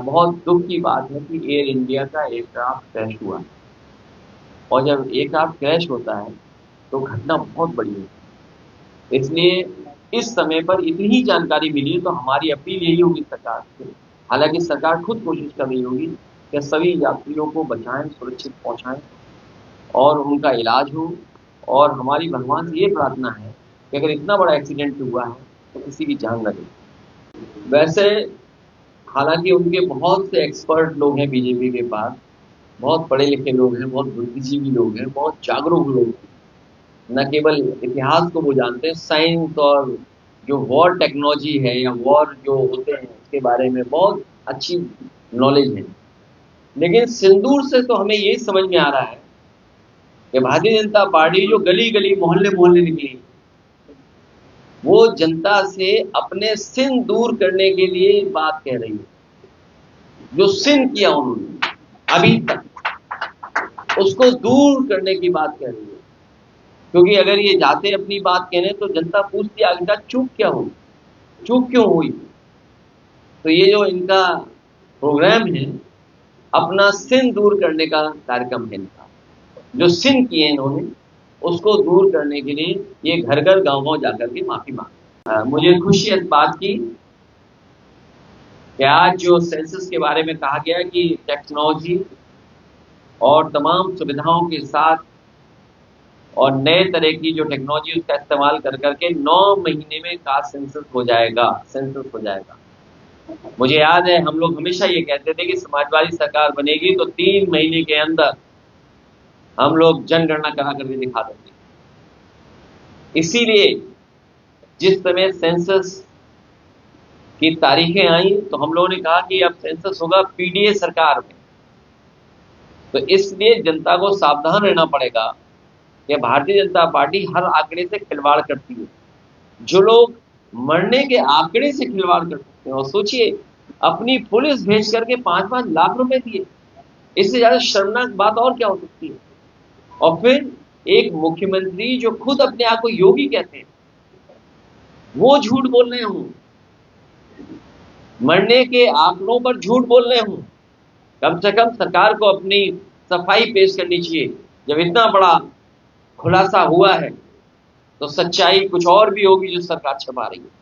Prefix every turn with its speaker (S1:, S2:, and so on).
S1: बहुत दुख की बात है कि एयर इंडिया का एयरक्राफ्ट क्रैश हुआ और जब एयरक्राफ्ट क्रैश होता है तो घटना बहुत बड़ी होती है। इसलिए इस समय पर इतनी जानकारी मिली तो हमारी अपील यही होगी सरकार से, हालांकि सरकार खुद कोशिश कर रही होगी कि सभी यात्रियों को बचाएं, सुरक्षित पहुंचाएं और उनका इलाज हो। और हमारी भगवान से ये प्रार्थना है कि अगर इतना बड़ा एक्सीडेंट हुआ है तो किसी की जान न गई। वैसे हालांकि उनके बहुत से एक्सपर्ट लोग हैं बीजेपी के पास, बहुत पढ़े लिखे लोग हैं, बहुत बुद्धिजीवी लोग हैं, बहुत जागरूक लोग हैं। न केवल इतिहास को वो जानते हैं, साइंस और जो वॉर टेक्नोलॉजी है या वॉर जो होते हैं उसके बारे में बहुत अच्छी नॉलेज है। लेकिन सिंदूर से तो हमें यही समझ में आ रहा है कि भारतीय जनता पार्टी जो गली गली मोहल्ले मोहल्ले निकली, वो जनता से अपने सिन दूर करने के लिए बात कह रही है। जो सिन किया उन्होंने अभी तक, उसको दूर करने की बात कह रही है। क्योंकि अगर ये जाते अपनी बात कहने तो जनता पूछती आगे का चूक क्या हुई, चूक क्यों हुई। तो ये जो इनका प्रोग्राम है, अपना सिन दूर करने का कार्यक्रम है इनका। जो सिन किए इन्होंने उसको दूर करने के लिए ये घर घर गांव गांव जाकर के माफी मांग। मुझे खुशी है इस बात की कि आज जो सेंसस के बारे में कहा गया कि टेक्नोलॉजी और तमाम सुविधाओं के साथ और नए तरह की जो टेक्नोलॉजी उसका इस्तेमाल कर करके 9 महीने में कास्ट सेंसस हो जाएगा, सेंसस हो जाएगा। मुझे याद है हम लोग हमेशा ये कहते थे कि समाजवादी सरकार बनेगी तो 3 महीने के अंदर हम लोग जनगणना करा करके दिखा देंगे। इसीलिए जिस समय सेंसस की तारीखें आई तो हम लोगों ने कहा कि अब सेंसस होगा पीडीए सरकार में। तो इसलिए जनता को सावधान रहना पड़ेगा कि भारतीय जनता पार्टी हर आंकड़े से खिलवाड़ करती है। जो लोग मरने के आंकड़े से खिलवाड़ कर सकते हैं, और सोचिए अपनी पुलिस भेज करके 5-5 लाख रुपए दिए, इससे ज्यादा शर्मनाक बात और क्या हो सकती है। और फिर एक मुख्यमंत्री जो खुद अपने आप को योगी कहते हैं, वो झूठ बोल रहे हूं, मरने के आंकड़ों पर झूठ बोल रहे हूं। कम से कम सरकार को अपनी सफाई पेश करनी चाहिए। जब इतना बड़ा खुलासा हुआ है तो सच्चाई कुछ और भी होगी जो सरकार छुपा रही है।